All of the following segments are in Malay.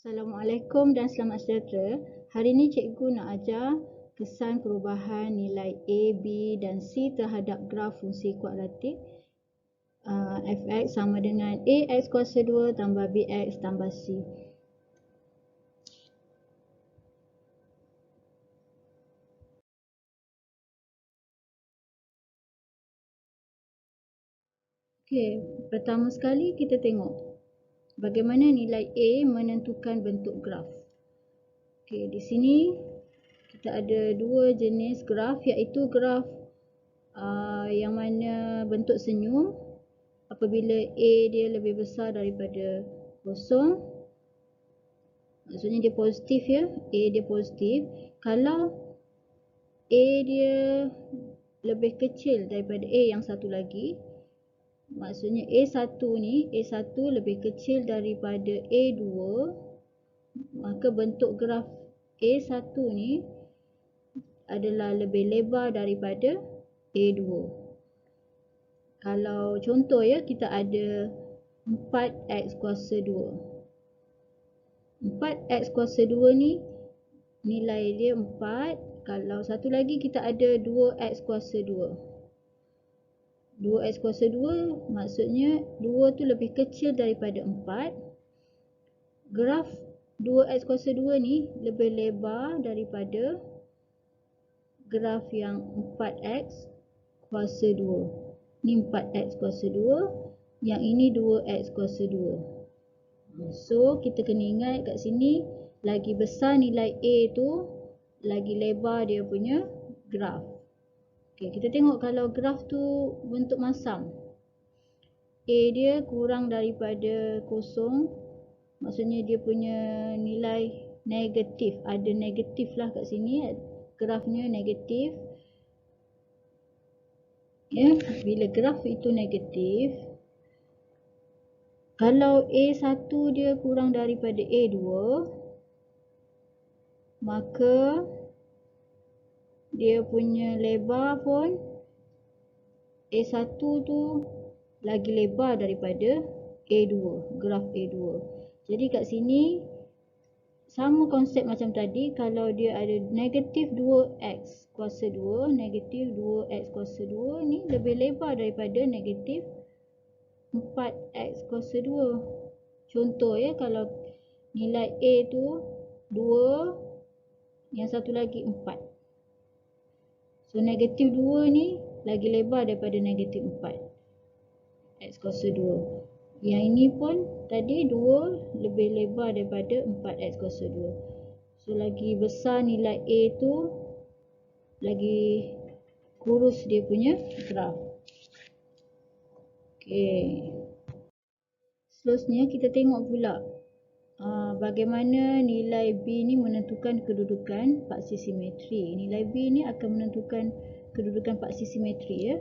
Assalamualaikum dan selamat sejahtera. Hari ini cikgu nak ajar kesan perubahan nilai A, B dan C terhadap graf fungsi kuadratik fx sama dengan ax kuasa 2 tambah bx tambah c. Okey, pertama sekali kita tengok bagaimana nilai A menentukan bentuk graf. Okey, di sini kita ada dua jenis graf, iaitu graf yang mana bentuk senyum apabila A dia lebih besar daripada kosong, maksudnya dia positif ya, A dia positif. Kalau A dia lebih kecil daripada A yang satu lagi, maksudnya A1 ni, A1 lebih kecil daripada A2, maka bentuk graf A1 ni adalah lebih lebar daripada A2. Kalau contoh ya, kita ada 4x kuasa 2. 4x kuasa 2 ni nilai dia 4. Kalau satu lagi kita ada 2x kuasa 2. 2x kuasa 2 maksudnya 2 tu lebih kecil daripada 4. Graf 2x kuasa 2 ni lebih lebar daripada graf yang 4x kuasa 2. Ni 4x kuasa 2, yang ini 2x kuasa 2. So kita kena ingat kat sini, lagi besar nilai A tu, lagi lebar dia punya graf. Okay, kita tengok kalau graf tu bentuk masam, A dia kurang daripada kosong, maksudnya dia punya nilai negatif, ada negatif lah kat sini, grafnya negatif. Ya, bila graf itu negatif, kalau A1 dia kurang daripada A2, maka dia punya lebar pun A1 tu lagi lebar daripada A2, graf A2. Jadi kat sini sama konsep macam tadi, kalau dia ada negatif 2x kuasa 2, negatif 2x kuasa 2 ni lebih lebar daripada negatif 4x kuasa 2. Contoh ya, kalau nilai A tu 2, yang satu lagi 4. So negatif 2 ni lagi lebar daripada negatif 4 x kuasa 2. Yang ini pun tadi 2 lebih lebar daripada 4x kuasa 2. So lagi besar nilai A tu, lagi kurus dia punya graf. Okey. Seterusnya kita tengok pula bagaimana nilai B ni menentukan kedudukan paksi simetri. Nilai B ni akan menentukan kedudukan paksi simetri ya.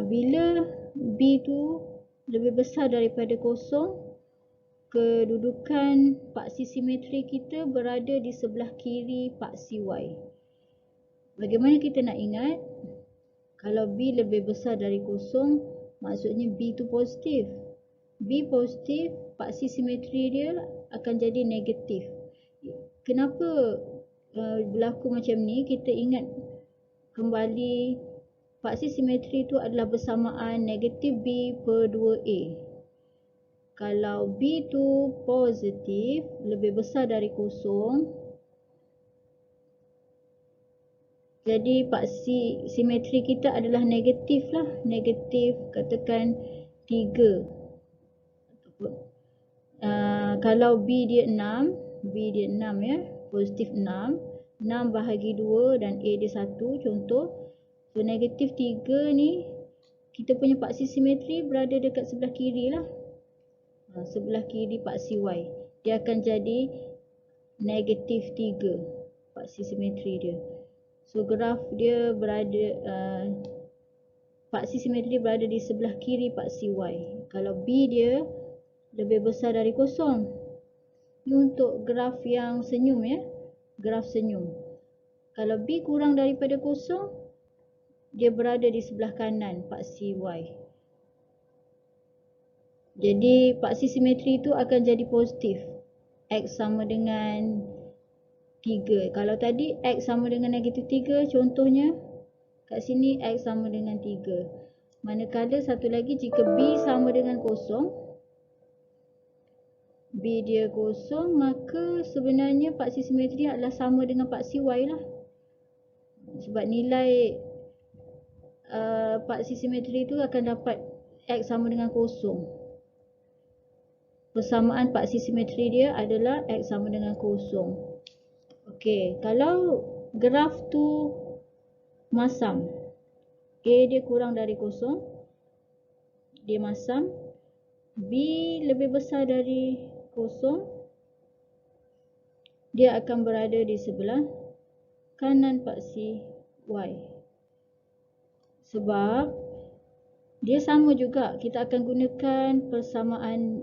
Bila B tu lebih besar daripada kosong, kedudukan paksi simetri kita berada di sebelah kiri paksi Y. Bagaimana kita nak ingat? Kalau B lebih besar dari kosong, maksudnya B tu positif. B positif, paksi simetri dia akan jadi negatif. Kenapa berlaku macam ni? Kita ingat kembali, paksi simetri itu adalah bersamaan negatif B per 2A. Kalau B tu positif, lebih besar dari kosong, jadi paksi simetri kita adalah negatif lah. Negatif katakan 3. Kalau B dia 6, B dia 6 ya, positif 6. 6 bahagi 2 dan A dia 1 contoh. So negatif 3 ni, kita punya paksi simetri berada dekat sebelah kiri lah. Sebelah kiri paksi Y. Dia akan jadi negatif 3 paksi simetri dia. So graf dia berada, paksi simetri berada di sebelah kiri paksi Y. Kalau B dia lebih besar dari kosong. Ini untuk graf yang senyum ya, graf senyum. Kalau B kurang daripada kosong, dia berada di sebelah kanan paksi Y. Jadi paksi simetri itu akan jadi positif. X sama dengan 3. Kalau tadi X sama dengan negatif 3, contohnya kat sini X sama dengan 3. Manakala satu lagi jika B sama dengan kosong, B dia kosong, maka sebenarnya paksi simetri adalah sama dengan paksi Y lah. Sebab nilai paksi simetri itu akan dapat X sama dengan kosong. Persamaan paksi simetri dia adalah X sama dengan kosong. Okey, kalau graf tu masam, A dia kurang dari kosong, dia masam, B lebih besar dari kosong, dia akan berada di sebelah kanan paksi Y. Sebab dia sama juga, kita akan gunakan persamaan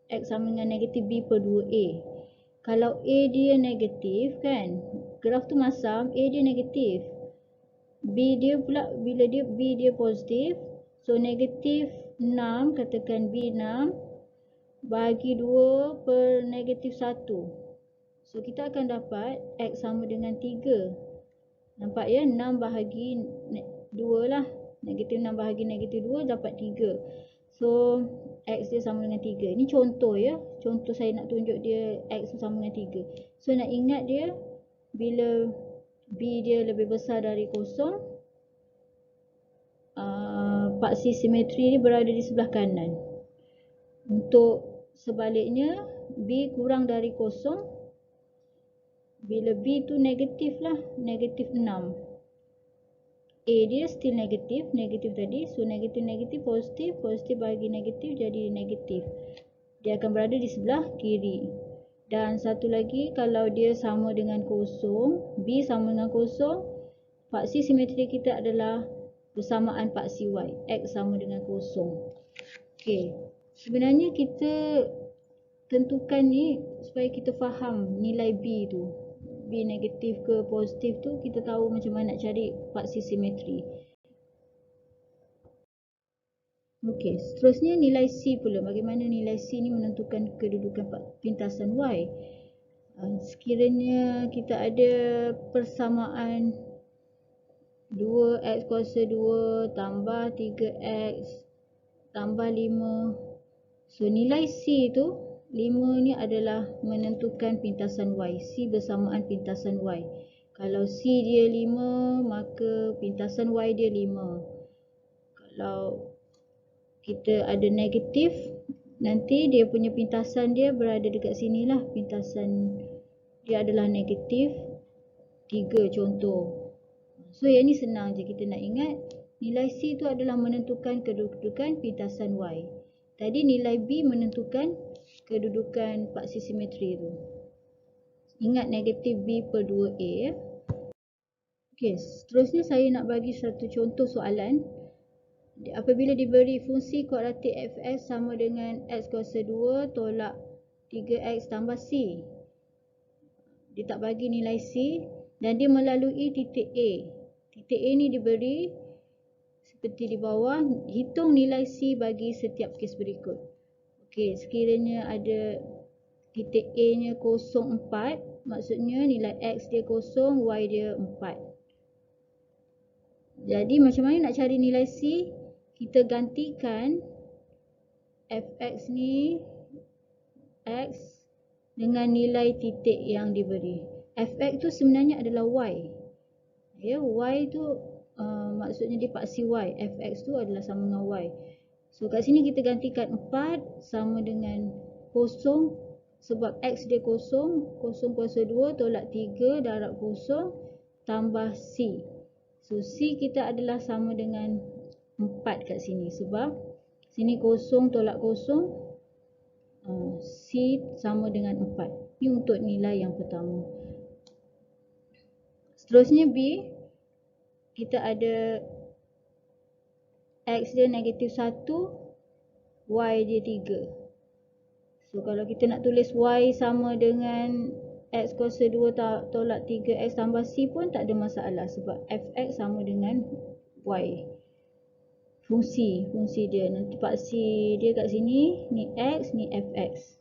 X sama dengan negatif B per 2A. Kalau A dia negatif kan, graf tu masam, A dia negatif. B dia pula, bila B dia positif, so negatif 6, katakan B 6, bagi 2 per negatif 1. So kita akan dapat X sama dengan 3. Nampak ya, 6 bahagi 2 lah. Negatif 6 bahagi negatif 2 dapat 3. So X dia sama dengan 3. Ini contoh ya. Contoh saya nak tunjuk dia X sama dengan 3. So nak ingat dia, bila B dia lebih besar dari kosong, paksi simetri ni berada di sebelah kanan. Untuk sebaliknya, B kurang dari kosong, bila B tu negatif lah, negatif 6. A dia still negatif, negatif tadi. So negatif positif, positif bagi negatif jadi negatif. Dia akan berada di sebelah kiri. Dan satu lagi, kalau dia sama dengan kosong, B sama dengan kosong, paksi simetri kita adalah persamaan paksi Y, X sama dengan kosong. Okey, sebenarnya kita tentukan ni supaya kita faham nilai B tu. B negatif ke positif tu, kita tahu macam mana nak cari paksi simetri. Okey, seterusnya nilai C pula. Bagaimana nilai C ni menentukan kedudukan pintasan Y? Sekiranya kita ada persamaan 2x kuasa 2 tambah 3x tambah 5. So nilai C tu, 5 ni adalah menentukan pintasan Y. C bersamaan pintasan Y. Kalau C dia 5, maka pintasan Y dia 5. Kalau kita ada negatif, nanti dia punya pintasan dia berada dekat sini lah. Pintasan dia adalah negatif 3 contoh. So yang ni senang je, kita nak ingat nilai C tu adalah menentukan kedudukan pintasan Y. Tadi nilai B menentukan kedudukan paksi simetri tu. Ingat negatif B per 2A ya. Okey, seterusnya saya nak bagi satu contoh soalan. Apabila diberi fungsi kuadratik fx sama dengan x kuasa 2 tolak 3x tambah c. Dia tak bagi nilai c dan dia melalui titik A. Titik A ni diberi seperti di bawah, hitung nilai C bagi setiap kes berikut. Okey, sekiranya ada titik A nya 0, 4, maksudnya nilai X dia 0, Y dia 4. Jadi macam mana nak cari nilai C? Kita gantikan Fx ni X dengan nilai titik yang diberi. Fx tu sebenarnya adalah Y. Ya, Y tu maksudnya dia paksi Y. Fx tu adalah sama dengan Y. So kat sini kita gantikan 4 sama dengan 0 sebab X dia 0. 0 kuasa 2 tolak 3 darab 0 tambah C. So C kita adalah sama dengan 4 kat sini sebab sini 0 tolak 0, C sama dengan 4. Ini untuk nilai yang pertama. Seterusnya B, kita ada X dia negatif 1, Y dia 3. So kalau kita nak tulis Y sama dengan X kuasa 2 tolak 3X tambah C pun tak ada masalah sebab Fx sama dengan Y. Fungsi dia, nanti paksi dia kat sini, ni X, ni Fx.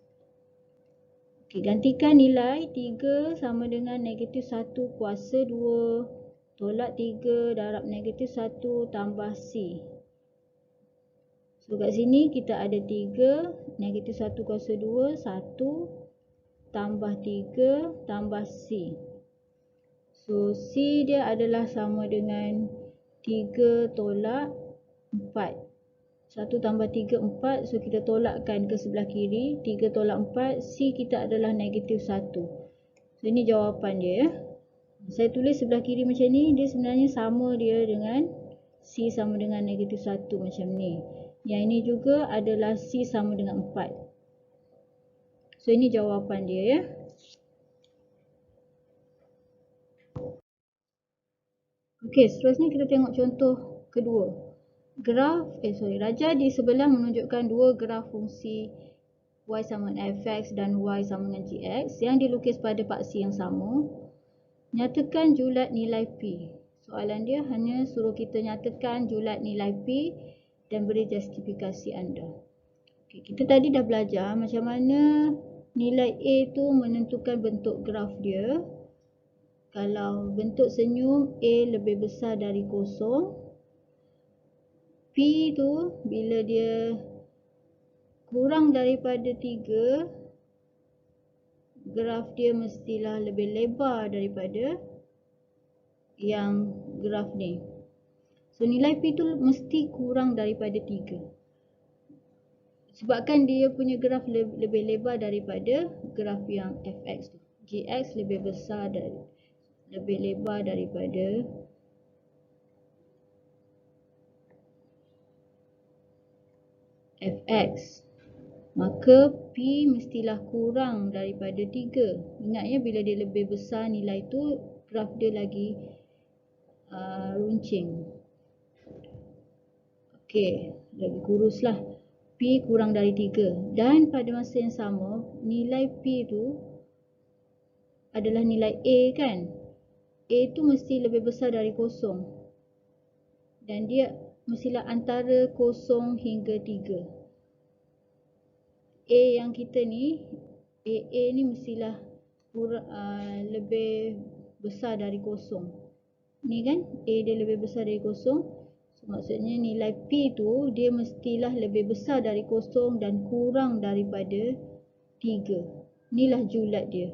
Ok, Okey, gantikan nilai 3 sama dengan negatif 1 kuasa 2 tolak 3 darab negatif 1 tambah C. So kat sini kita ada 3 negatif 1 kuasa 2 1 tambah 3 tambah C. So C dia adalah sama dengan 3 tolak 4. 1 tambah 3, 4. So kita tolakkan ke sebelah kiri. 3 tolak 4. C kita adalah negatif 1. So ini jawapan dia ya. Saya tulis sebelah kiri macam ni. Dia sebenarnya sama dia dengan C sama dengan negatif 1 macam ni. Yang ini juga adalah C sama dengan 4. So ini jawapan dia ya. Okey, seterusnya kita tengok contoh kedua. Raja di sebelah menunjukkan dua graf fungsi y sama dengan fx dan y sama dengan gx yang dilukis pada paksi yang sama. Nyatakan julat nilai p. Soalan dia hanya suruh kita nyatakan julat nilai p dan beri justifikasi anda. Okay, kita tadi dah belajar macam mana nilai a tu menentukan bentuk graf dia. Kalau bentuk senyum a lebih besar dari kosong, P tu bila dia kurang daripada 3, graf dia mestilah lebih lebar daripada yang graf ni. So nilai P tu mesti kurang daripada 3. Sebabkan dia punya graf lebih lebar daripada graf yang fx tu. Gx lebih besar dan lebih lebar daripada fx. Maka P mestilah kurang daripada 3. Ingat ya, bila dia lebih besar nilai tu, graf dia lagi runcing. Okey, lagi kuruslah. P kurang dari 3. Dan pada masa yang sama, nilai P tu adalah nilai A kan? A tu mesti lebih besar dari kosong. Dan dia mestilah antara kosong hingga 3. A yang kita ni, AA ni mestilah lebih besar dari kosong. Ni kan, A dia lebih besar dari kosong. So, maksudnya nilai P tu dia mestilah lebih besar dari kosong dan kurang daripada 3. Inilah julat dia.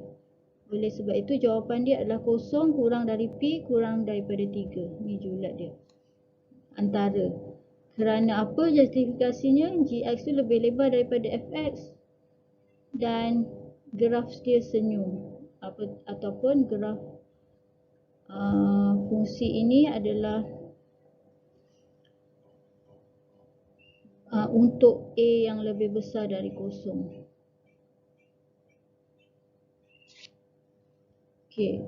Oleh sebab itu jawapan dia adalah kosong kurang dari P kurang daripada 3. Ni julat dia. Antara. Kerana apa justifikasinya? Gx tu lebih lebar daripada fx dan graf dia senyum ataupun graf fungsi ini adalah untuk A yang lebih besar dari kosong. Okey.